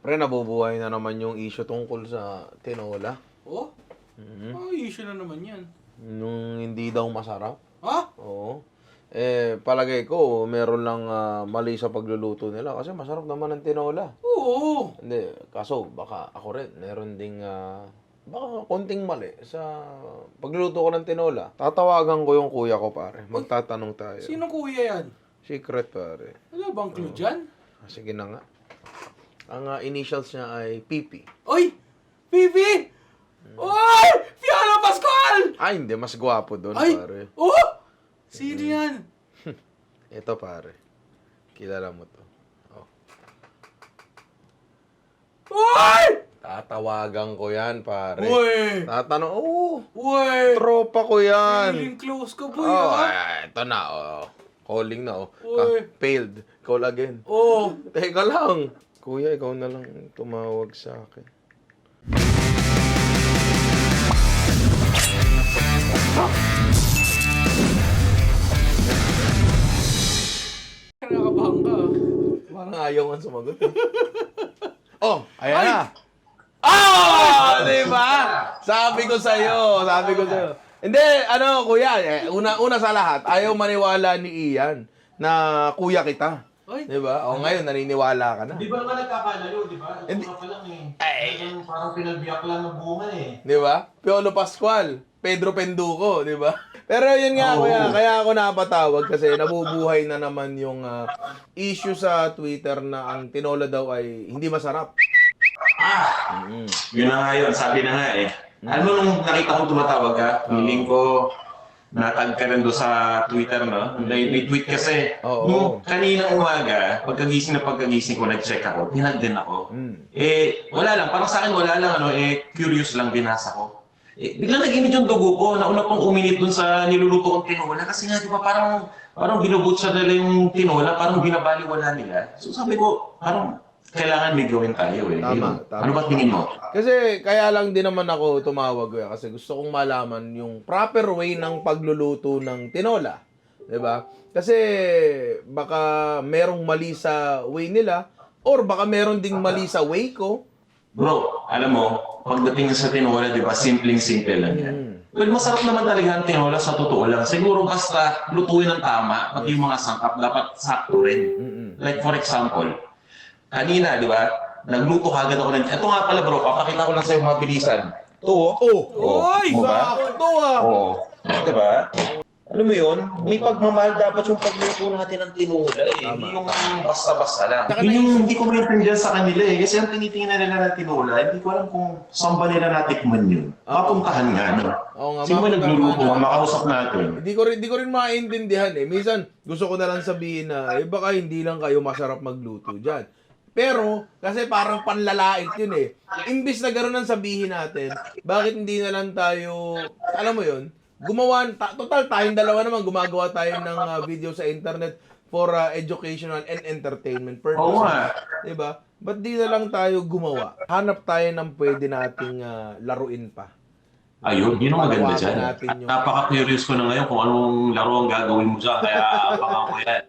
Pre, nabubuhay na naman yung issue tungkol sa tinola. Oh? Issue na naman yan. Nung hindi daw masarap. Ha? Oo. Palagay ko, meron lang mali sa pagluluto nila kasi masarap naman ang tinola. Oo. Hindi, kaso baka ako rin, meron ding baka konting mali sa pagluluto ko ng tinola. Tatawagan ko yung kuya ko, pare. Magtatanong tayo. Sino kuya yan? Secret, pare. Wala bang clue dyan? Sige na nga. Ang initials niya ay PP. Oy! Pipi! Oy! Fiona Pascual! Ay, hindi. Mas gwapo doon, Ay! pare. Oh! Sino yan? Ito, pare. Kilala mo to. Oh. Oy! Tatawagan ko yan, pare. Uy! Tatanong, Uy! tropa ko yan. Feeling close ka, boy, Oh, ha? ito na, Calling na, Uy. Failed. Call again. Oh! Teka lang. Kuya, ikaw na lang tumawag sa akin. Kinakabahan ka. Parang ayaw nga sumagot. Oh, ayan Ay! na. Oh! Diba? Sabi ko sa'yo. Hindi, kuya, una sa lahat, ayaw maniwala ni Ian na kuya kita. Ay. Diba? O ngayon, naniniwala ka na. Di ba naman nagkakalayo, di ba? Ito Hindi. nga pa lang eh. Ay. Parang pinagbiyak lang ng bunga eh. Di ba? Piolo Pascual, Pedro Penduko, di ba? Pero yun nga, Oo. kuya, kaya ako napatawag kasi nabubuhay na naman yung issue sa Twitter na ang tinola daw ay hindi masarap. Yun na nga yun, sabi na nga eh. Alam mo nung nakita ko tumatawag ka, feeling ko natag ka rin doon sa Twitter, no? May tweet kasi. Oo. Nung kaninang umaga, pagkagising ko, nag-check ako, tinag din ako. Wala lang, parang sa akin wala lang, curious lang binasa ko. Biglang nag-init yung dugo ko, nauna pang uminit dun sa niluluto kong tinola. Kasi nga, di ba, parang binubot sa dala yung tinola, parang binabaliwala nila. So sabi ko, parang kailangan may gawin tayo eh. Tama, tama. Ano ba tingin mo? Kasi kaya lang din naman ako tumawag kuya kasi gusto kong malaman yung proper way ng pagluluto ng tinola. 'Di ba? Kasi baka merong mali sa way nila or baka meron ding mali sa way ko. Bro, alam mo, pagdating sa tinola, di ba, simpleng-simple lang yan. Well, masarap naman talaga ang tinola sa totoo lang. Siguro basta lutuin ng tama, pati yung mga sangkap dapat sakto rin. Like for example, kanina, di ba, nagluto kagad ako ng... Ito nga pala bro, papakita ko lang sa'yo mga bilisan. Ito, Oy, mo ba? sakto Oo. Di ba? Alam mo yun, may pagmamahal dapat yung pagluto natin ng tinola eh. Hindi yung basta-basta lang. Yun yung hindi ko maintindihan sa kanila eh. Kasi ang tinitingnan nila ng tinola, hindi ko alam kung saan ba nila natikman yun. Mapuntahan nga, no? Oo nga, Sino ba mapuntahan nagluluto? nga. Makausap natin. Hindi ko rin maintindihan eh. Minsan gusto ko na lang sabihin na baka hindi lang kayo masarap magluto diyan. Pero, kasi parang panlalait yun eh. Imbis na gano'n ang sabihin natin, bakit hindi na lang tayo, alam mo yun, total tayong dalawa naman, gumagawa tayo ng video sa internet for educational and entertainment purposes. Oo nga. Diba? Ba't di na lang tayo gumawa? Hanap tayo ng pwede nating laruin pa. Ayun, yun ang maganda Palawakan dyan. natin yung- Napaka-curious ko na ngayon kung anong laro ang gagawin mo dyan. Kaya abangan ko yan.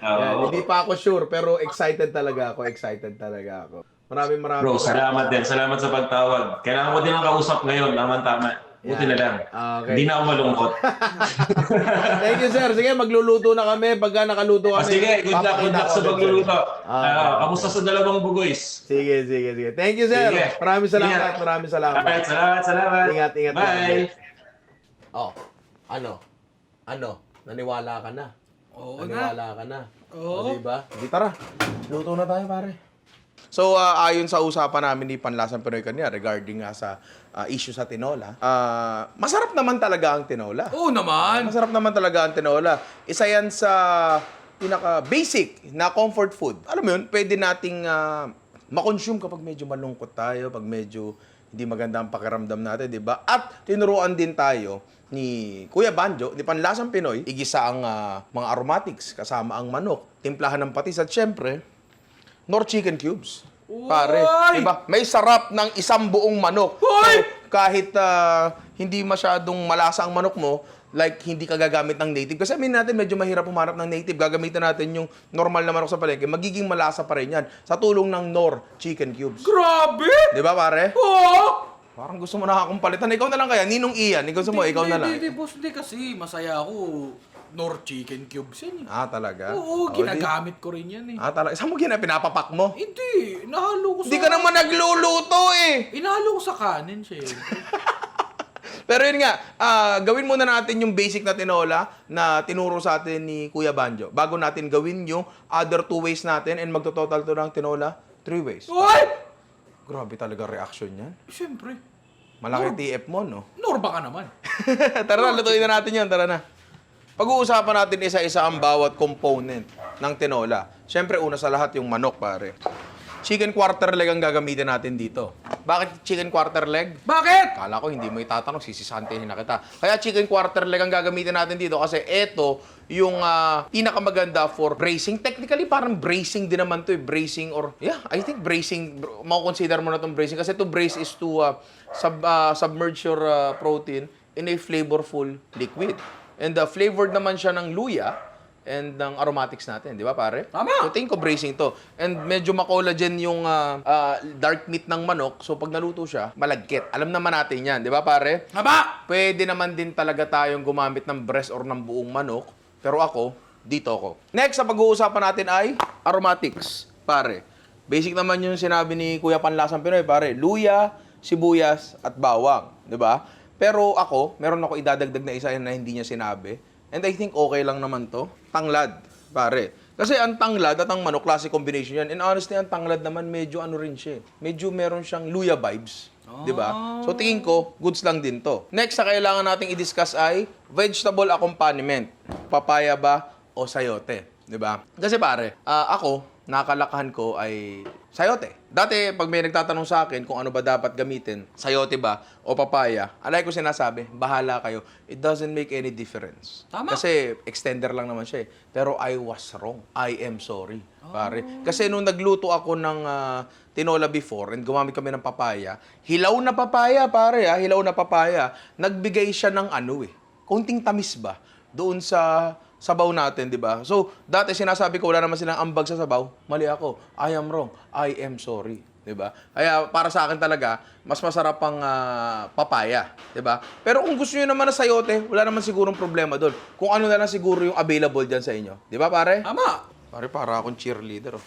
Yan, hindi pa ako sure, pero excited talaga ako. Maraming Bro, salamat din. Salamat sa pagtawag. Kailangan ko din ang kausap ngayon. Tama-tama. Buti na lang. Okay. Hindi na ako malungkot. Thank you, sir. Sige, magluluto na kami. Pagka nakaluto kami, Sige, good luck papakita ko sa ulit, pagluluto. sir. Kamusta sa dalawang bugoys? Sige. Thank you, sir. Sige. Maraming salamat. Alright, salamat. Ingat. Bye. Oh, ano? Naniwala ka na. Oo na. Naniwala ka na. Oo. Diba? Di tara. Luto na tayo, pare. So, ayon sa usapan namin ni Panlasang Pinoy kanina regarding nga sa issue sa tinola, masarap naman talaga ang tinola. Oo naman. Masarap naman talaga ang tinola. Isa yan sa pinaka-basic na comfort food. Alam mo yun, pwede nating makonsume kapag medyo malungkot tayo, pag medyo hindi maganda ang pakiramdam natin, di ba? At tinuruan din tayo ni Kuya Banjo, ni Panlasang Pinoy, igisa ang mga aromatics kasama ang manok, timplahan ng patis at syempre, nor chicken cubes. Pare, Uy! diba? May sarap ng isang buong manok. Uy! So, kahit hindi masyadong malasa ang manok mo, like hindi ka gagamit ng native. Kasi amin natin, medyo mahirap humanap ng native. Gagamitin natin yung normal na manok sa palengke. Magiging malasa pa rin yan sa tulong ng Knorr Chicken Cubes. Grabe! Di ba, pare? Oo! Parang gusto mo na akong palitan. Ikaw na lang kaya. Ninong Ian. Gusto mo, ikaw na lang. Hindi, boss. Hindi kasi masaya ako. Knorr Chicken Cubes yan eh. Ah, talaga? Oo, ginagamit ko rin yan eh. Ah, talaga. Saan mo pinapapak mo? Hindi, inahalo ko sa... Hindi ka naman nagluluto eh. Inahalo ko sa kanin siya eh. Pero yun nga, gawin muna natin yung basic na tinola na tinuro sa atin ni Kuya Banjo. Bago natin gawin yung other 2 ways natin and magtototal to ng tinola 3 ways. Uy! Grabe talaga reaction yan. Siyempre. Malaki TF mo, no? Norba ka naman. Tara na, lutuin na natin yan. Tara na. Pag-uusapan natin isa-isa ang bawat component ng tinola. Siyempre, una sa lahat yung manok, pare. Chicken quarter leg ang gagamitin natin dito. Bakit chicken quarter leg? Bakit? Kala ko hindi mo itatanong, sisisantihin na kita. Kaya chicken quarter leg ang gagamitin natin dito kasi ito yung pinakamaganda for bracing. Technically, parang bracing din naman to eh. Bracing or, yeah, I think bracing, mako-consider mo na itong bracing. Kasi to brace is to submerge your protein in a flavorful liquid. And flavored naman siya ng luya and ng aromatics natin, di ba pare? Tama! So, tingin ko bracing to. And medyo ma-collagen yung dark meat ng manok. So, pag naluto siya, malagkit. Alam naman natin yan, di ba pare? Haba! Pwede naman din talaga tayong gumamit ng breast or ng buong manok. Pero ako, dito ako. Next, sa pag-uusapan natin ay aromatics, pare. Basic naman yung sinabi ni Kuya Panlasang Pinoy, pare. Luya, sibuyas, at bawang, di ba? Pero ako, meron ako idadagdag na isa na hindi niya sinabi. And I think okay lang naman to. Tanglad, pare. Kasi ang tanglad at ang manok, classic combination yan. And honestly, ang tanglad naman medyo ano rin siya. Medyo meron siyang luya vibes. Di ba? So tingin ko, goods lang din to. Next na kailangan nating i-discuss ay vegetable accompaniment. Papaya ba o sayote? Di ba? Kasi pare, ako, nakalakahan ko ay sayote. Dati, pag may nagtatanong sa akin kung ano ba dapat gamitin, sayote ba o papaya, alay ko sinasabi, bahala kayo. It doesn't make any difference. Tama. Kasi extender lang naman siya eh. Pero I was wrong. I am sorry, pare. Kasi nung nagluto ako ng tinola before and gumamit kami ng papaya, hilaw na papaya, pare hilaw na papaya. Nagbigay siya ng ano eh, konting tamis ba doon sa sabaw natin, di ba? So, dati sinasabi ko, wala naman silang ambag sa sabaw. Mali ako. I am wrong. I am sorry. Di ba? Kaya, para sa akin talaga, mas masarap ang papaya. Di ba? Pero kung gusto nyo naman na sayote, wala naman sigurong problema doon. Kung ano na lang siguro yung available dyan sa inyo. Di ba, pare? Tama! Pare, para akong cheerleader, oh.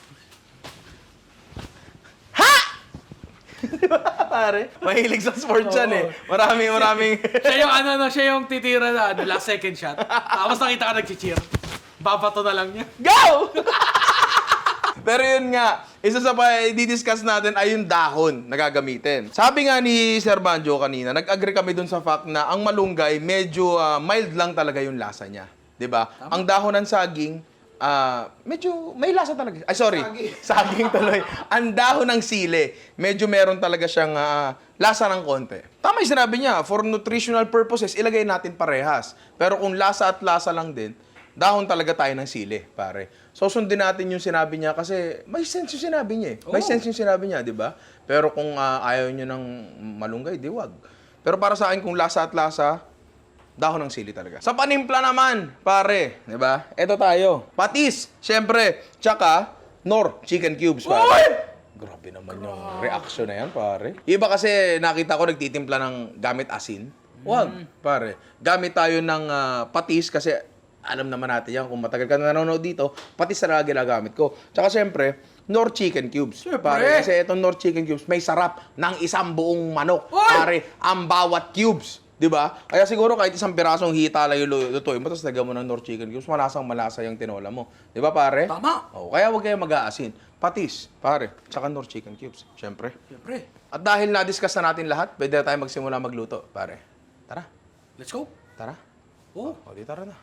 Pare, mahilig sa sports yan eh. Maraming... Siya yung siya yung titira na last second shot. Tapos nakita ka nag-cheer. Babato na lang niya. Go! Pero yun nga, isa sa i-discuss natin ay yung dahon na gagamitin. Sabi nga ni Sir Banjo kanina, nag-agree kami dun sa fact na ang malunggay, medyo mild lang talaga yung lasa niya. 'Di ba? Ang dahon ng saging, medyo may lasa talaga. Ay, sorry. Saging tuloy. Ang dahon ng sili, medyo meron talaga siyang lasa ng konti. Tama yung sinabi niya, for nutritional purposes, ilagay natin parehas. Pero kung lasa at lasa lang din, dahon talaga tayo ng sili, pare. So, sundin natin yung sinabi niya kasi may sense yung sinabi niya eh. May sense yung sinabi niya, di ba? Pero kung ayaw niyo ng malunggay, di wag. Pero para sa akin, kung lasa at lasa, dahon ng sili talaga. Sa panimpla naman, pare, di ba? Ito tayo. Patis, syempre. Tsaka, Knorr Chicken Cubes, pare. Uy! Grabe naman yung reaction na yan, pare. Iba kasi nakita ko nagtitimpla ng gamit asin. Wag, pare. Gamit tayo ng patis kasi alam naman natin yan. Kung matagal ka na nanonood dito, patis talaga ginagamit ko. Tsaka syempre, Knorr Chicken Cubes. Siyempre. Pare, kasi itong Knorr Chicken Cubes, may sarap ng isang buong manok. Uy! Pare, ang bawat cubes. Di ba? Kaya siguro kahit isang pirasong hita lang yung lutuin mo, tapos lagyan mo ng Knorr Chicken Cubes, malasang malasa yung tinola mo. Di ba, pare? Tama. Oh, kaya huwag kayo mag-aasin. Patis, pare, tsaka Knorr Chicken Cubes. Siyempre. Siyempre. At dahil na-discuss na natin lahat, pwede na tayo magsimula magluto, pare. Tara. Let's go. Tara. Oh. O, di tara na.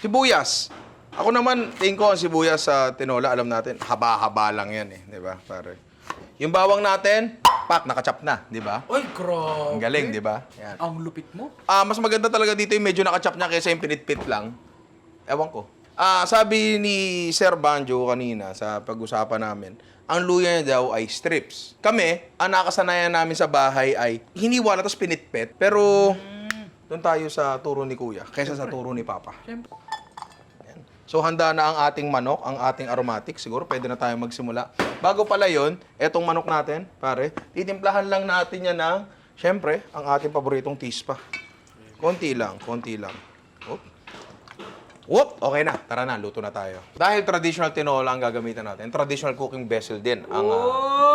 Sibuyas. Ako naman, tingin ko ang sibuyas sa tinola, alam natin, haba-haba lang yan eh. Di ba, pare? Yung bawang natin, pak, nakachap na, di ba? Uy, grabe. Ang galing, di ba? Yan. Ang lupit mo. Mas maganda talaga dito yung medyo nakachap niya kaysa yung pinitpit lang. Ewan ko. Sabi ni Sir Banjo kanina sa pag-usapan namin, ang luya niya daw ay strips. Kami, ang nakasanayan namin sa bahay ay hiniwala tapos pinitpit. Pero Doon tayo sa turo ni Kuya, kaysa sa turo ni Papa. Siyempre. So handa na ang ating manok, ang ating aromatic. Siguro pwede na tayo magsimula. Bago pala yon, etong manok natin, pare, titimplahan lang natin yan ng, syempre, ang ating paboritong tispa. Konti lang, konti lang. Oop. Whoop! Okay na. Tara na, luto na tayo. Dahil traditional tinola ang gagamitin natin, traditional cooking vessel din ang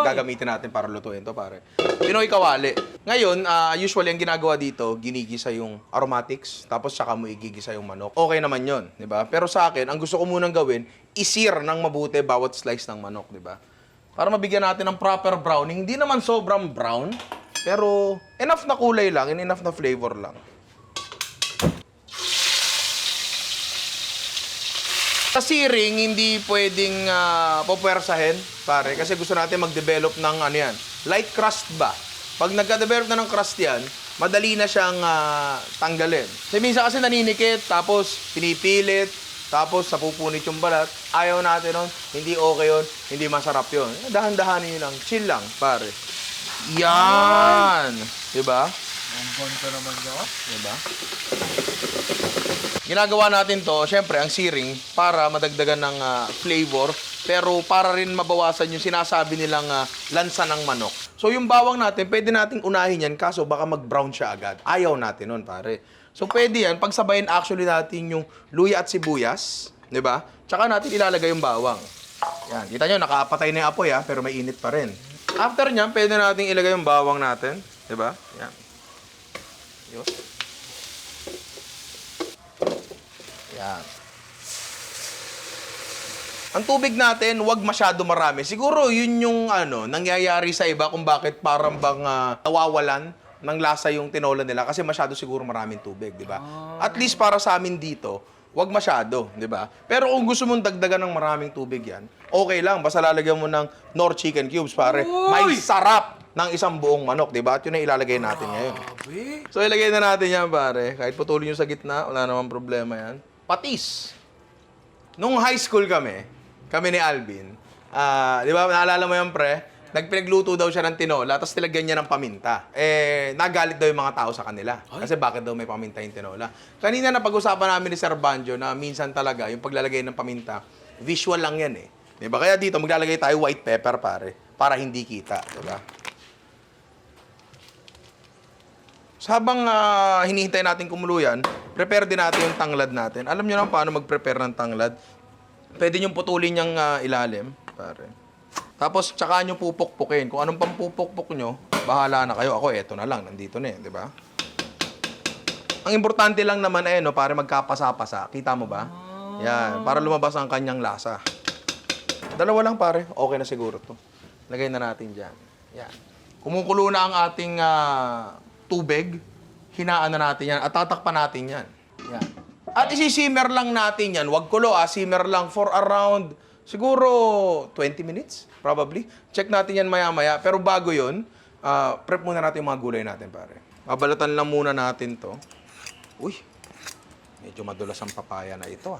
gagamitin natin para lutuin to, pare. Pinoy kawali. Ngayon, usually ang ginagawa dito, ginigisa yung aromatics, tapos saka mo igigisa yung manok. Okay naman yon, di ba? Pero sa akin, ang gusto ko munang gawin, isir ng mabuti bawat slice ng manok, di ba? Para mabigyan natin ng proper browning. Hindi naman sobrang brown, pero enough na kulay lang and enough na flavor lang. Sa searing, hindi pwedeng popwersahin, pare, kasi gusto natin mag-develop ng ano yan, light crust ba? Pag nagka-develop na ng crust yan, madali na siyang tanggalin. Kasi minsan kasi naninikit, tapos pinipilit, tapos napupunit yung balat. Ayaw natin nun, hindi okay yun, hindi masarap yun. Dahan-dahanin nyo lang, chill lang, pare. Yan! Diba? Ang bonto naman yun. Diba? Ginagawa natin to, syempre, ang searing para madagdagan ng flavor, pero para rin mabawasan yung sinasabi nilang lansa ng manok. So yung bawang natin, pwede nating unahin yan, kaso baka mag-brown siya agad. Ayaw natin nun, pare. So pwede yan, pagsabayin actually natin yung luya at sibuyas, di ba? Tsaka natin ilalagay yung bawang. Yan, kita nyo, nakapatay na yung apoy pero may init pa rin. After nyan, pwede nating ilagay yung bawang natin, di ba? Yan. Yun. Yan. Ang tubig natin, wag masyado marami. Siguro yun yung nangyayari sa iba kung bakit parang bang nawawalan ng lasa yung tinola nila kasi masyado siguro maraming tubig, di ba? At least para sa amin dito, wag masyado, di ba? Pero kung gusto mong dagdagan ng maraming tubig yan, okay lang. Basta lalagyan mo ng Knorr chicken cubes, pare. May sarap ng isang buong manok, di ba? At yun ang ilalagay natin ngayon. So ilagay na natin yan, pare. Kahit putulin nyo sa gitna, wala namang problema yan. Patis. Nung high school kami ni Alvin, di ba, naalala mo yan, pre? Nagpinagluto daw siya ng tinola, tapos nilagyan niya ng paminta. Nagalit daw yung mga tao sa kanila. Kasi bakit daw may paminta yung tinola? Kanina na pag-usapan namin ni Sir Banjo na minsan talaga yung paglalagay ng paminta, visual lang yan eh. Di ba? Kaya dito, maglalagay tayo white pepper, pare, para hindi kita. Di ba? So, habang hinihintay natin kumulo yan, prepare din natin yung tanglad natin. Alam nyo naman paano mag-prepare ng tanglad. Pwede nyo putulin yung ilalim. Pare. Tapos, tsaka nyo pupukpukin. Kung anong pang pupukpuk nyo, bahala na kayo. Ako, eto na lang. Nandito na di ba? Ang importante lang naman para magkapasa-pasa. Kita mo ba? Yan. Para lumabas ang kanyang lasa. Dalawa lang, pare. Okay na siguro to. Lagay na natin dyan. Yan. Kumukulo na ang ating tubig, hinaan na natin yan at tatakpan natin yan. Yan. At isi-simmer lang natin yan. Huwag kulo, simmer lang for around siguro 20 minutes, probably. Check natin yan maya-maya. Pero bago yun, prep muna natin yung mga gulay natin, pare. Babalatan lang muna natin to. Uy, medyo madulas ang papaya na ito,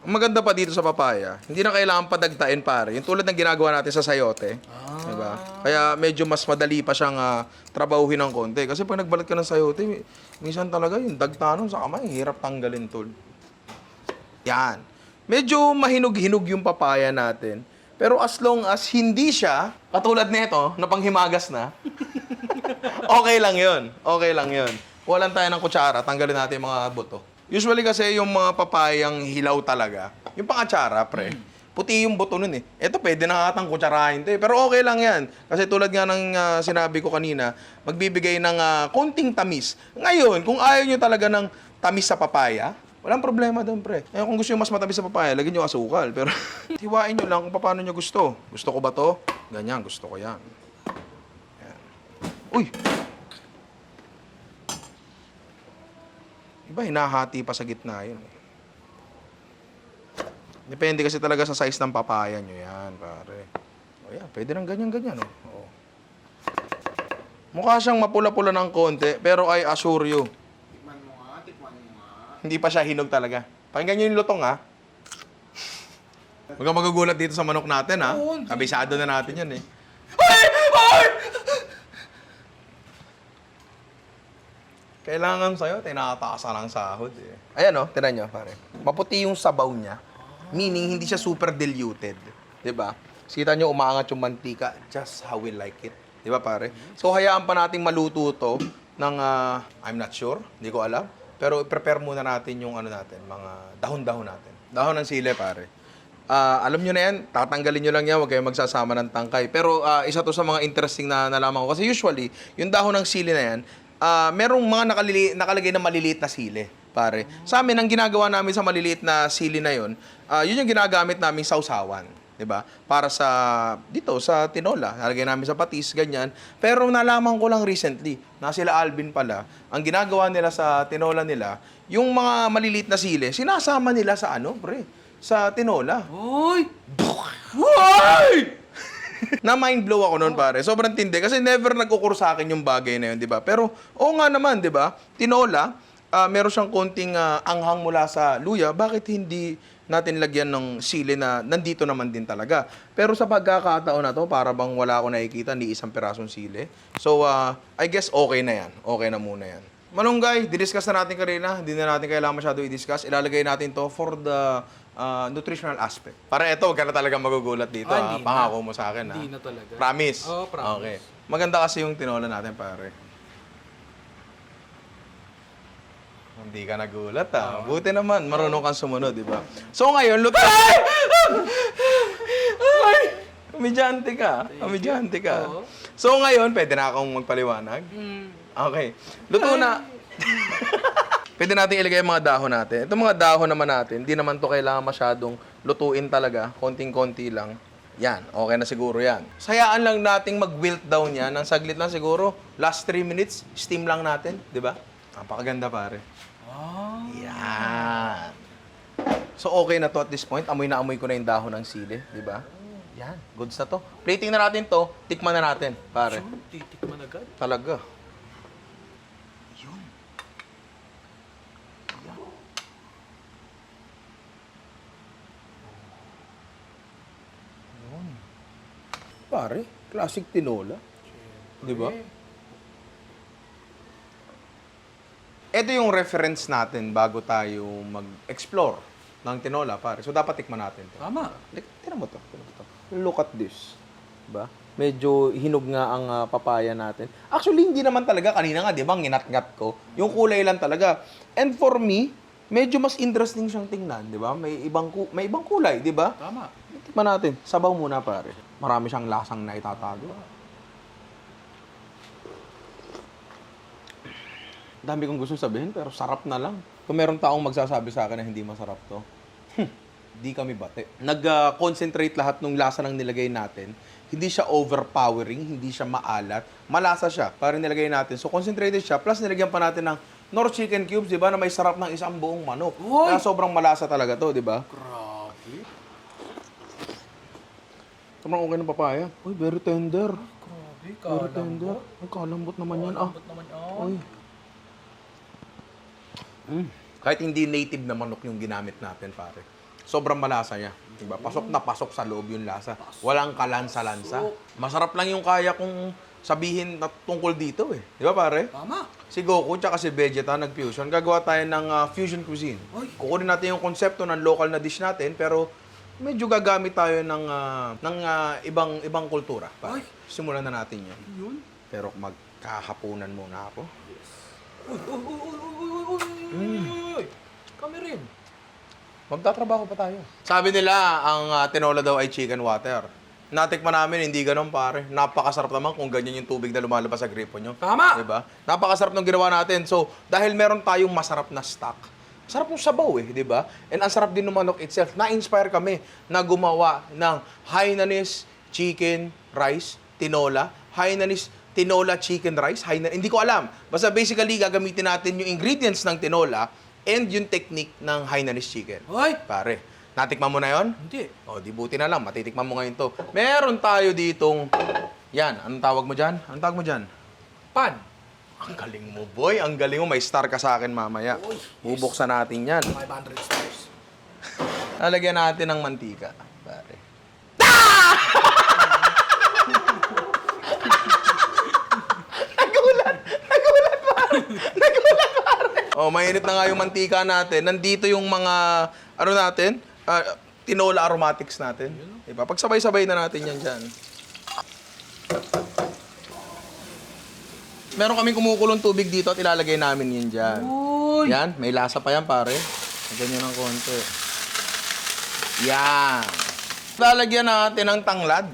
Ang maganda pa dito sa papaya, hindi na kailangan padagtain, pare. Yung tulad ng ginagawa natin sa sayote. Diba? Kaya medyo mas madali pa siyang trabahuhin ng konti. Kasi pag nagbalat ka ng sayote, minsan talaga yung dagtanon sa kamay, hirap tanggalin, tol. Yan. Medyo mahinog-hinog yung papaya natin. Pero as long as hindi siya, katulad nito, na panghimagas na, okay lang yun. Okay lang yun. Walan tayo ng kutsara, tanggalin natin yung mga buto. Usually kasi yung mga papayang hilaw talaga, yung pangatsara, pre, puti yung buto nun Ito pwede na katang kutsarahin to Pero okay lang yan. Kasi tulad nga ng sinabi ko kanina, magbibigay ng konting tamis. Ngayon, kung ayaw nyo talaga ng tamis sa papaya, walang problema doon, pre. Kung gusto nyo mas matamis sa papaya, lagyan nyo asukal. Pero hiwain nyo lang kung paano nyo gusto. Gusto ko ba to? Ganyan, gusto ko yan. Yan. Uy! Iba, hinahati pa sa gitna yun. Depende kasi talaga sa size ng papaya nyo yan, pare. O yan, pwede nang ganyan-ganyan, Oo. Mukha siyang mapula-pula ng konti, pero I assure you, Tikman mo nga. hindi pa siya hinog talaga. Pakinggan nyo yung lutong, Huwag kang magugulat dito sa manok natin, Oo, Kabisado na natin yan, Kailangan sa'yo, tinataasan ang sahod eh. Ayan o, tinan nyo, pare. Maputi yung sabaw niya. Meaning, hindi siya super diluted. Diba? Kita nyo, umaangat yung mantika. Just how we like it. Diba, pare? So, hayaan pa nating maluto to ng, I'm not sure. Hindi ko alam. Pero, prepare muna natin yung ano natin, mga dahon-dahon natin. Dahon ng sili, pare. Alam nyo na yan, tatanggalin nyo lang yan, huwag kayong magsasama ng tangkay. Pero, isa to sa mga interesting na nalaman ko. Kasi usually, yung dahon ng sili na yan, merong mga nakalagay na maliliit na sili, pare. Sa amin, ang ginagawa namin sa maliliit na sili na yun, yun yung ginagamit namin sausawan, 'di ba? Para sa dito sa tinola, nalagay namin sa patis, ganyan. Pero nalaman ko lang recently na sila Alvin pala, ang ginagawa nila sa tinola nila, yung mga maliliit na sili, sinasama nila sa ano, pre? Sa tinola. Hoy! Hoy! Na mind blow ako noon, pare. Sobrang tindi kasi never nagkukur sa akin yung bagay na yun, 'di ba? Pero oo nga naman, 'di ba? Tinola, meron siyang konting anghang mula sa luya. Bakit hindi natin lagyan ng sili na nandito naman din talaga? Pero sa pagkakataon na to, para bang wala ako nakikita ni isang pirasong sili. So, I guess okay na 'yan. Okay na muna 'yan. Malunggay, didiscuss na natin kanina. Hindi na natin kailangan masyado i-discuss. Ilalagay natin to for the nutritional aspect. Para ito, huwag ka na talaga magugulat dito. Hindi na. Pangako mo sa akin. Hindi na talaga. Promise? Oo, promise. Okay. Maganda kasi yung tinola natin, pare. Hindi ka nagulat, Buti naman, marunong kang sumunod, di ba? So ngayon, luto... Komedyante ka. Komedyante ka. Oo. So ngayon, pwede na akong magpaliwanag? Okay. Luto na. Pwede natin ilagay yung mga dahon natin. Itong mga dahon naman natin, hindi naman to kailangan masyadong lutuin talaga. Konting-konti lang. Yan, okay na siguro yan. Sayaan lang nating mag-wilt down yan. Ang saglit lang siguro. Last 3 minutes, steam lang natin. Di ba? Napakaganda, pare. Yan. So, okay na to at this point. Amoy na amoy ko na yung dahon ng sili. Di ba? Yan, goods na to. Plating na natin to. Tikman na natin, pare. Titikman agad. Talaga. Pare, classic tinola. Di ba? Ito yung reference natin bago tayo mag-explore ng tinola, pare. So, dapat tikman natin to. Tama. Tinan mo to. Look at this. Diba? Medyo hinog nga ang papaya natin. Actually, hindi naman talaga. Kanina nga, di ba, nginat-ngat ko. Yung kulay lang talaga. And for me, medyo mas interesting siyang tingnan, di ba? May ibang kulay, di ba? Tama. Tikman natin. Sabaw muna, pare. Marami siyang lasang na itatago. Dami kong gusto sabihin, pero sarap na lang. Kung meron taong magsasabi sa akin na hindi masarap to, di kami bate. Nag-concentrate lahat ng lasa ng nilagay natin. Hindi siya overpowering, hindi siya maalat. Malasa siya, parang nilagay natin. So, concentrated siya. Plus, nilagyan pa natin ng Knorr chicken cubes, di ba, na may sarap ng isang buong manok. Uy! Kaya sobrang malasa talaga to, di ba? Grabe. Sobrang okay ng papaya. Uy, very tender. Grabe, Very tender. Ay, kalambot naman yan. Kalambot naman yan. Uy. Kahit hindi native na manok yung ginamit natin, pare. Sobrang malasa niya. Diba? Pasok na pasok sa loob yung lasa. Walang kalansa-lansa. Masarap lang yung kaya kong sabihin na tungkol dito eh. Di ba, pare? Tama. Si Goku tsaka si Vegeta nag-fusion. Gagawa tayo ng fusion cuisine. Uy. Kukunin natin yung konsepto ng local na dish natin, pero medyo gagamit tayo ng ibang kultura. Pare. Uy. Simulan na natin yun. Yun. Pero magkahapunan muna ako. Uy. Kami rin. Magtatrabaho pa tayo. Sabi nila, ang tinola daw ay chicken water. Natikman namin, hindi ganun, pare. Napakasarap naman kung ganyan yung tubig na lumalabas sa gripo nyo. Tama! Diba? Napakasarap ng ginawa natin. So, dahil meron tayong masarap na stock, sarap yung sabaw eh, di ba? And ang sarap din ng manok itself. Na-inspire kami na gumawa ng Hainanese chicken rice, tinola. Hainanese tinola chicken rice. Hindi ko alam. Basta basically, gagamitin natin yung ingredients ng tinola and yung technique ng Hainanese chicken. Hoy! Pare, natikman mo na yon? Hindi. O, di buti na lang. Matitikman mo ngayon to. Meron tayo ditong... Yan, anong tawag mo dyan? Anong tawag mo dyan? Pan. Ang galing mo, boy. Ang galing mo. May star ka sa akin mamaya. Uy, yes. Bubuksan natin yan. 500 stars. Lalagyan natin ng mantika. Pare. Nagulat! Nagulat, pare! Nagulat! Oh, mainit na nga yung mantika natin. Nandito yung mga, ano natin, tinola aromatics natin. Diba? Pagsabay-sabay na natin yan dyan. Meron kaming kumukulong tubig dito at ilalagay namin yun dyan. Uy! Yan, may lasa pa yan, pare. Ganyan ng konti. Yan. Lalagyan natin ng tanglad.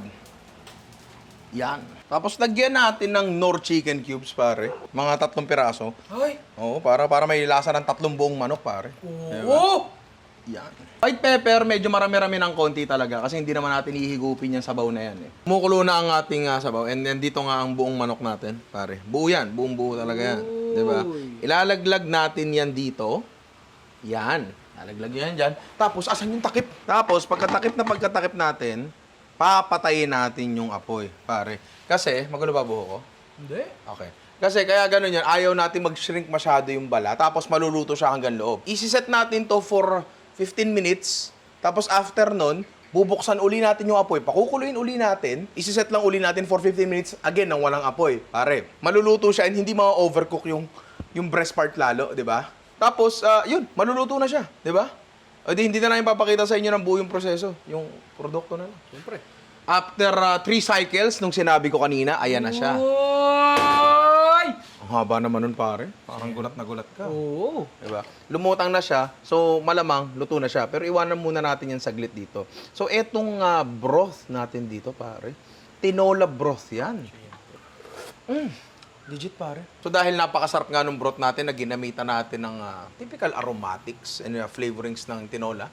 Yan. Tapos lagyan natin ng Knorr chicken cubes, pare. Mga 3 piraso. Ay! Oo, para may lasa ng 3 buong manok, pare. Diba? Oo! Yan. White pepper, medyo marami-rami ng konti talaga kasi hindi naman natin ihigupin yung sabaw na yan eh. Kumukulo na ang ating sabaw and then dito nga ang buong manok natin, pare. Buo yan, buong buo talaga yan. Diba? Ilalaglag natin yan dito. Yan. Ilalaglag yan dyan. Tapos, asan yung takip? Tapos, pagkatakip natin, papatayin natin yung apoy, pare. Kasi, magulo ba buho ko? Hindi. Okay. Kasi kaya ganun yan, ayaw natin mag-shrink masyado yung bala, tapos maluluto siya hanggang loob. Isiset natin to for 15 minutes, tapos after nun, bubuksan uli natin yung apoy, pakukuluin uli natin, isiset lang uli natin for 15 minutes, again, nang walang apoy. Pare, maluluto siya and hindi ma-overcook yung breast part lalo, di ba? Tapos, yun, maluluto na siya, di ba? O di, hindi na namin papakita sa inyo ng buo yung proseso, yung produkto na lang. Siyempre. After 3 cycles, nung sinabi ko kanina, ayan na siya. Uy! Ang haba naman nun, pare. Parang gulat na gulat ka. Oo. Diba? Lumutang na siya, so malamang luto na siya. Pero iwanan muna natin yan saglit dito. So etong broth natin dito, pare, tinola broth yan. Legit, pare. So dahil napakasarap nga nung broth natin na ginamitan natin ng typical aromatics and flavorings ng tinola,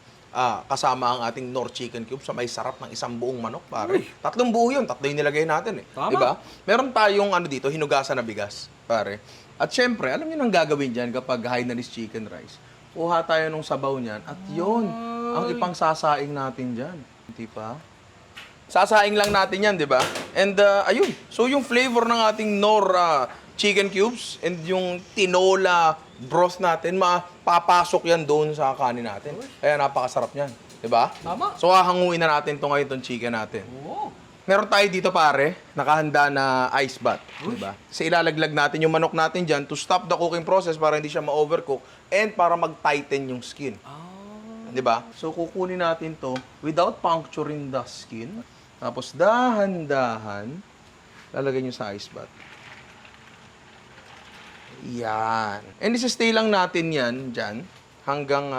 kasama ang ating Knorr chicken cubes sa may sarap ng isang buong manok, pare. 3 buo yun, 3 yung nilagay natin eh. Tama. Diba? Meron tayong dito, hinugasan na bigas, pare. At syempre, alam niyo nang gagawin dyan kapag Hainanese chicken rice. Kuha tayo nung sabaw niyan at yun, ang ipang sasaing natin dyan. Hindi pa? Sasaing lang natin yan, di ba? And ayun, so yung flavor ng ating Knorr chicken cubes and yung tinola broth natin, mapapasok yan doon sa kanin natin. Kaya napakasarap yan, di ba? Tama. So hahanguin na natin to ngayon, tong chicken natin. Oo. Meron tayo dito, pare, nakahanda na ice bath, di ba? Kasi ilalaglag natin yung manok natin dyan to stop the cooking process para hindi siya ma-overcook and para mag-tighten yung skin. Di ba? So kukunin natin to without puncturing the skin. Tapos dahan-dahan lalagay nyo sa ice bath. Yan. And isa-stay lang natin yan dyan hanggang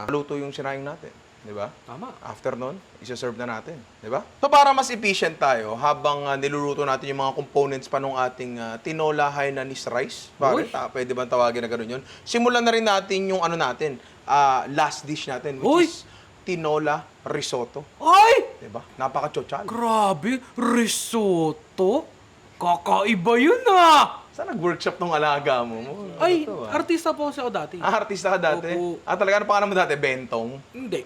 luto yung sinaing natin. Di ba? Tama. After nun, isa-serve na natin. Di ba? So para mas efficient tayo habang niluluto natin yung mga components pa nung ating tinola Hainanese rice. Bakit? Pwede ba tawagin na gano'n yun? Simulan na rin natin yung natin, last dish natin, which is tinola risotto. Ay! Di ba? Napaka-tsotsal. Grabe! Risotto? Kakaiba yun ah! Saan nag-workshop nung alaga mo? Ay, Ano to, artista po ako dati. artista ka dati? Opo. Talaga, ano pangalan mo dati? Bentong? Hindi.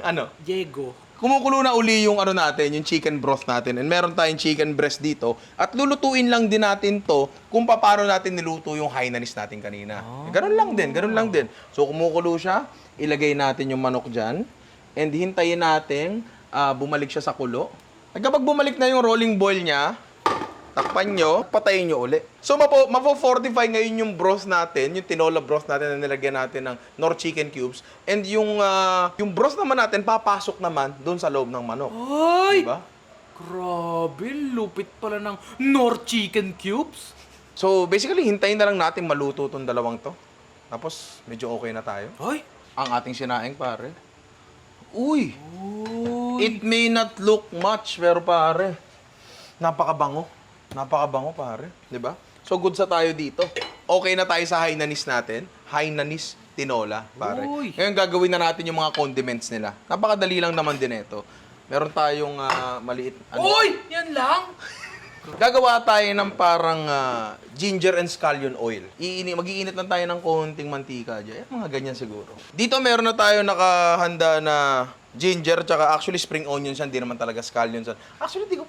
Ano? Diego. Kumukulo na uli yung natin, yung chicken broth natin. And meron tayong chicken breast dito. At lulutuin lang din natin to kung paano natin niluto yung Hainanese natin kanina. Ganun lang din. So kumukulo siya, ilagay natin yung manok dyan. And hintayin natin bumalik siya sa kulo. At kapag bumalik na yung rolling boil niya, takpan nyo, patayin nyo uli. So, mapo-fortify ngayon yung broth natin, yung tinola broth natin na nilagyan natin ng Knorr chicken cubes. And yung broth naman natin, papasok naman doon sa loob ng manok. Ay! Diba? Grabe, lupit pala ng Knorr chicken cubes. So, basically, hintayin na lang natin maluto itong dalawang to. Tapos, medyo okay na tayo. Ay! Ang ating sinaing, pare. Uy! Uy! It may not look much, pero pare, napakabango. Napakabango, pare. Di ba? So, good sa tayo dito. Okay na tayo sa Hainanese natin. Hainanese tinola, pare. Uy! Ngayon, gagawin na natin yung mga condiments nila. Napakadali lang naman din ito. Meron tayong maliit... Uy! Yan lang? Gagawa tayo ng parang ginger and scallion oil. Mag-iinit lang tayo ng konting mantika dyan. Mga ganyan siguro. Dito meron na tayo nakahanda na ginger, tsaka actually spring onions yan, hindi naman talaga scallions yan. Actually, hindi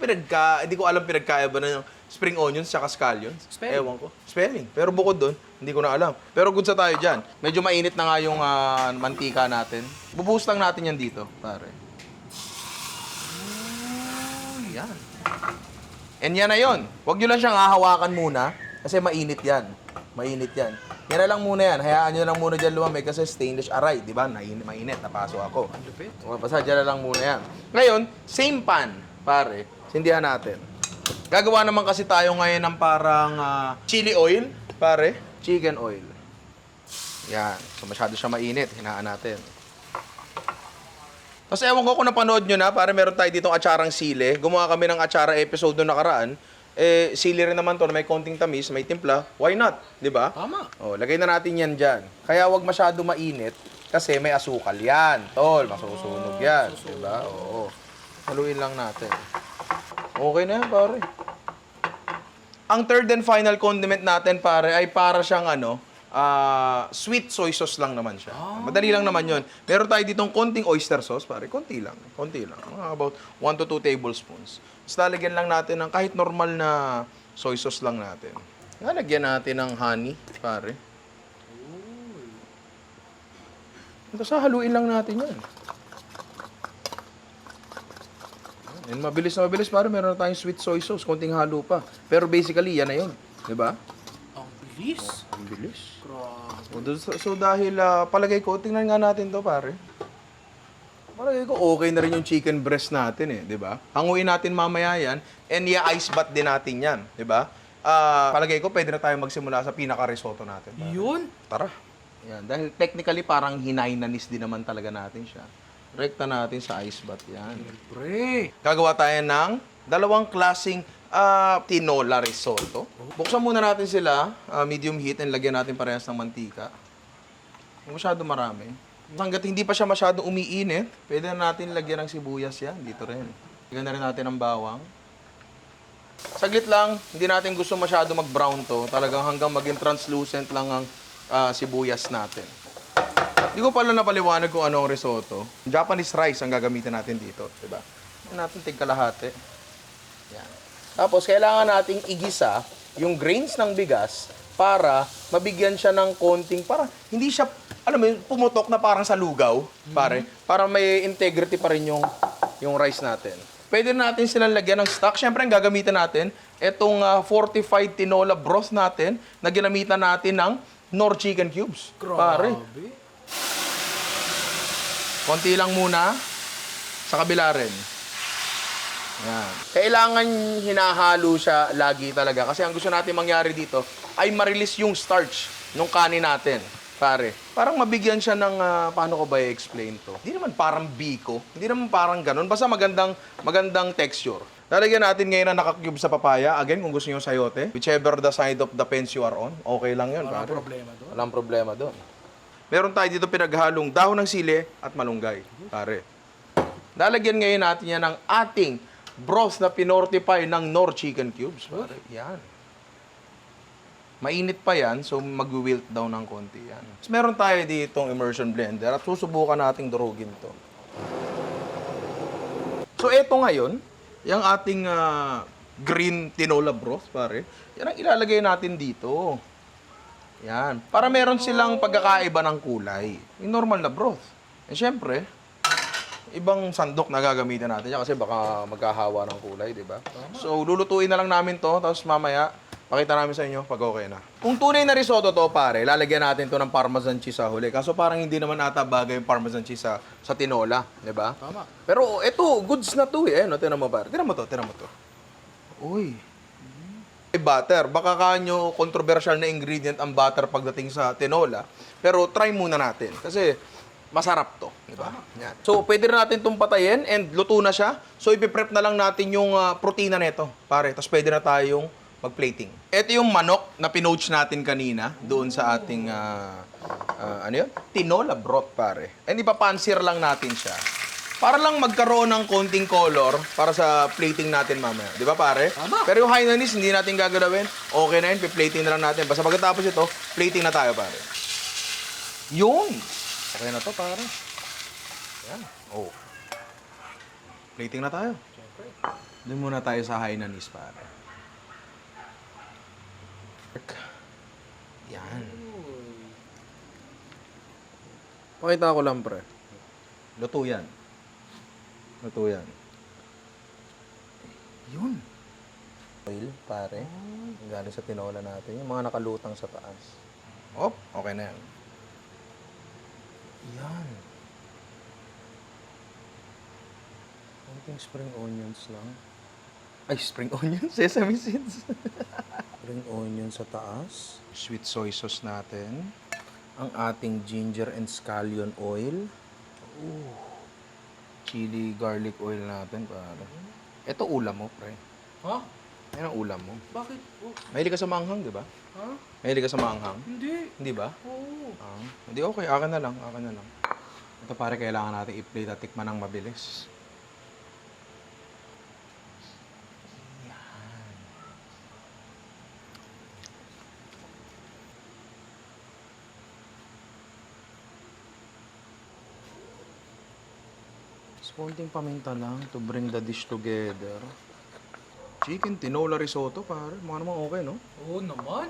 ko alam pinagkaiba na yung spring onions tsaka scallions. Spelling. Ewan ko. Spelling. Pero bukod doon, hindi ko na alam. Pero good sa tayo dyan. Medyo mainit na nga yung mantika natin. Bubuhos lang natin yan dito, pare. Yan. And yan na yun. Huwag nyo lang siyang hahawakan muna kasi mainit yan. Mainit yan. Yan na lang muna yan. Hayaan nyo na lang muna dyan lumamig kasi stainless aray, di ba? Mainit, napasok ako. Basta dyan na lang muna yan. Ngayon, same pan, pare. Sindihan natin. Gagawa naman kasi tayo ngayon ng parang chili oil, pare. Chicken oil. Yan. So masyado siya mainit. Hinaan natin. Tapos ewan ko kung napanood nyo na, para meron tayo ditong atsarang sili. Gumawa kami ng atsara episode doon nakaraan. Sili rin naman to na may konting tamis, may timpla. Why not? Di ba? Tama. Oh, lagay na natin yan dyan. Kaya wag masyado mainit kasi may asukal yan. Tol, masusunog yan. Di ba? Oo. Haluin lang natin. Okay na yan, pare. Ang third and final condiment natin, pare, ay para siyang sweet soy sauce lang naman siya. Madali lang naman yon. Meron tayo ditong konting oyster sauce, pare. Konti lang. Mga about 1 to 2 tablespoons. Tapos lalagyan lang natin ng kahit normal na soy sauce lang natin. Lalagyan natin ng honey, pare. Tapos haluin lang natin yan. Yan, mabilis na mabilis, pare. Meron na tayong sweet soy sauce. Konting halo pa. Pero basically, yan na yun. Diba? Ang bilis. Ang bilis. Grabe. So dahil palagay ko, tingnan nga natin to, pare. Palagay ko okay na rin yung chicken breast natin eh, 'di ba? Hanguin natin mamaya 'yan and i-ice bath din natin 'yan, 'di ba? Palagay ko pwede na tayo magsimula sa pinaka-risotto natin. Pare. Yun. Tara. Yan, dahil technically parang hinainanis din naman talaga natin siya. Rekta natin sa ice bath 'yan. Pre. Gagawa tayo ng dalawang klasing tinola risotto. Buksan muna natin sila, medium heat, and lagyan natin parehas ng mantika. Huwag masyado marami. Hanggat hindi pa siya masyado umiinit, pwede na natin lagyan ng sibuyas yan. Dito rin. Lagyan na rin natin ng bawang. Saglit lang, hindi natin gusto masyado mag-brown to. Talagang hanggang maging translucent lang ang sibuyas natin. Hindi ko pala napaliwanag kung ano ang risotto. Japanese rice ang gagamitin natin dito. Diba? Yan natin tigkalahati. Yan. Tapos, kailangan nating igisa yung grains ng bigas para mabigyan siya ng konting, para hindi siya, alam mo, pumutok na parang sa lugaw, pare. Para may integrity pa rin yung rice natin. Pwede natin silang lagyan ng stock. Siyempre, ang gagamitan natin, itong fortified tinola broth natin na ginamitan natin ng Knorr chicken cubes. Pare. Konti lang muna. Sa kabila rin. Yan. Kailangan hinahalo siya lagi talaga. Kasi ang gusto natin mangyari dito ay ma-release yung starch ng kanin natin. Pare. Parang mabigyan siya ng, paano ko ba i-explain to? Hindi naman parang biko. Hindi naman parang ganun. Basta magandang texture. Lalagyan natin ngayon na naka-cube sa papaya. Again, kung gusto nyo sayote. Whichever the side of the fence you are on. Okay lang yun, Walang pare. problema doon. Walang problema doon. Meron tayo dito pinaghalong dahon ng sili at malunggay. Pare. Lalagyan ngayon natin yan ng ating broth na pinortify ng Knorr chicken cubes. Pare. Yan. Mainit pa yan, so mag-wilt down ng konti yan. So, meron tayo ditong immersion blender at susubukan nating durugin to. So, eto ngayon, yung ating green tinola broth, pare, yan ang ilalagay natin dito. Yan. Para meron silang pagkakaiba ng kulay. Yung normal na broth. Eh, syempre, ibang sandok na gagamitin natin yan kasi baka magkahawa ng kulay, di ba? So, lulutuin na lang namin to, tapos mamaya, pakita namin sa inyo pag okay na. Kung tunay na risotto to, pare, lalagyan natin to ng parmesan cheese sa huli. Kaso parang hindi naman ata bagay yung parmesan cheese sa tinola, di ba? Tama. Pero ito, goods na to eh. No, tinan mo, pare. Tinan mo to. Uy. Butter. Baka kanyo controversial na ingredient ang butter pagdating sa tinola. Pero try muna natin. Kasi masarap to. Diba? Yan. So, pwede rin natin itong patayin and luto na siya. So, ipiprep na lang natin yung protina nito. Pare, tapos pwede na tayong mag-plating. Ito yung manok na pinoach natin kanina doon sa ating ano yun? Tinola broth, pare. And ipapansir lang natin siya. Para lang magkaroon ng konting color para sa plating natin mamaya. Di ba, pare? Tama. Pero yung Hainanese, hindi natin gagalawin. Okay na yun, plating na lang natin. Basta pagkatapos ito, plating na tayo, pare. Yun! Okay na to, pare. Yan. Oh. Plating na tayo. Siyempre. Doon muna tayo sa Hainanese, pare. Yan. Pakita ko lang, pre. Luto yan. Luto yan. Yun. Oil, pare. Galing sa tinola natin. Yung mga nakalutang sa taas. Op, okay na yan. Yan. Konting spring onions lang. Ay, spring onions? Sesame seeds. Spring onions sa taas. Sweet soy sauce natin. Ang ating ginger and scallion oil. Chili garlic oil natin, pare. Ito ulam mo, pre. Ha? Yan ang ulam mo. Bakit? Oh, Mahilig ka sa maanghang, di ba? ha? Mahilig ka sa maanghang? Hindi. Hindi ba? Oo. Ah, hindi okay. Akin na lang. Akin na lang. Ito pare, kailangan natin i-plate at tikman ng mabilis. Konting paminta lang to bring the dish together. Chicken tinola risotto, pare. Mga naman okay, no? Oo naman.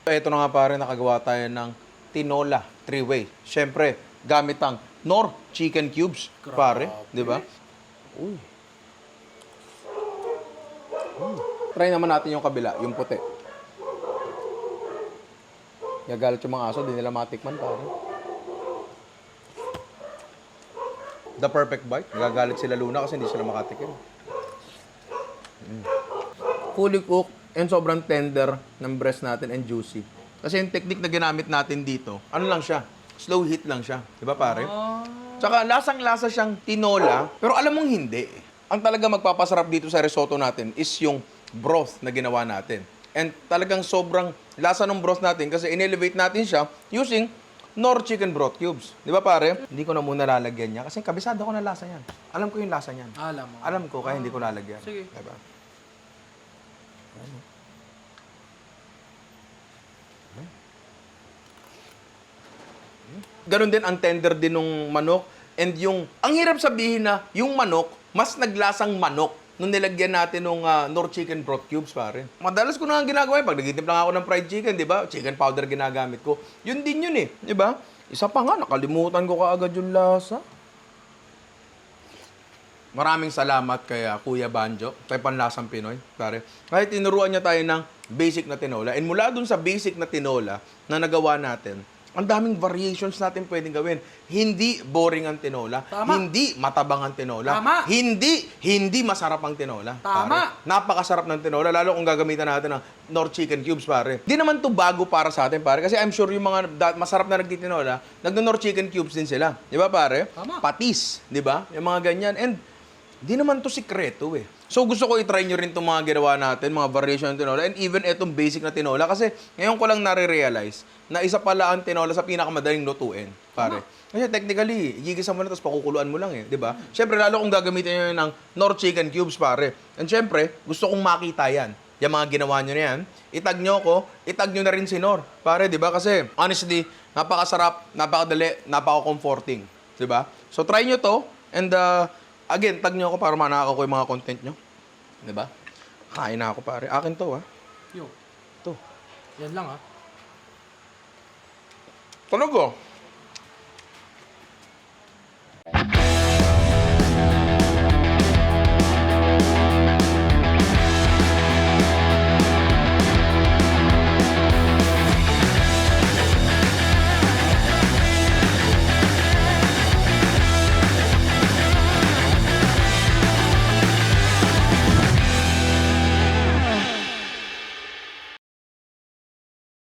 Ito na nga pare, nakagawa tayo ng tinola three-way. Siyempre, gamit ang Knorr chicken cubes, pare. Di ba? Uy. Try naman natin yung kabila, yung puti. Gagalit yung mga aso, di nila matikman, pare. The perfect bite. Gagalit sila Luna kasi hindi sila makatikim. Fully cooked and sobrang tender ng breast natin and juicy. Kasi yung technique na ginamit natin dito, ano lang siya, slow heat lang siya. Di ba pare? Tsaka lasang-lasa siyang tinola, pero alam mong hindi. Ang talaga magpapasarap dito sa risotto natin is yung broth na ginawa natin. And talagang sobrang lasa ng broth natin kasi in-elevate natin siya using Knorr chicken broth cubes. Di ba pare? Hindi ko na muna lalagyan niya kasi kabisado ko na lasa niyan. Alam ko yung lasa niyan. Alam mo. Alam ko kaya hindi ko lalagyan. Sige. Diba? Ganon din ang tender din ng manok. And yung, ang hirap sabihin na yung manok, mas naglasang manok nung nilagyan natin ng Knorr chicken broth cubes, pare. Madalas ko na nga ginagawa yun. Pag nagtitip lang ako ng fried chicken, di ba? Chicken powder ginagamit ko. Yun din yun eh, di ba? Isa pa nga, nakalimutan ko kaagad yung lasa. Maraming salamat kay Kuya Banjo, kay Panlasang Pinoy, pare. Kahit tinuruan niya tayo ng basic na tinola. And mula dun sa basic na tinola na nagawa natin, ang daming variations natin pwedeng gawin. Hindi boring ang tinola. Tama. Hindi matabang ang tinola. Tama. Hindi masarap ang tinola. Tama. Pare. Napakasarap ng tinola, lalo kung gagamitan natin ng Knorr chicken cubes, pare. Di naman to bago para sa atin, pare. Kasi I'm sure yung mga masarap na nagtitinola, nag-Knorr chicken cubes din sila. Di ba, pare? Tama. Patis, di ba? Yung mga ganyan. And di naman to sikreto eh. So gusto ko i-try nyo rin itong mga ginawa natin, mga variation ng tinola, and even itong basic na tinola. Kasi ngayon ko lang nare-realize na isa pala ang tinola sa pinakamadaling lutuin, pare. Kasi technically, igigisa mo na tapos pakukuluan mo lang eh, di ba? Siyempre, lalo kung gagamitin nyo ng Knorr chicken cubes, pare. And siyempre, gusto kong makita yan. Yung mga ginawa nyo na yan, itag nyo ko, itag nyo na rin si Knorr. Pare, di ba? Kasi honestly, napakasarap, napakadali, napaka-comforting. Di ba? So try nyo to, and again, tag nyo ako para manakaw ko yung mga content nyo. Diba? Kain na ako, pare. Akin to, ha? Yo, To. yan lang ha. Talaga?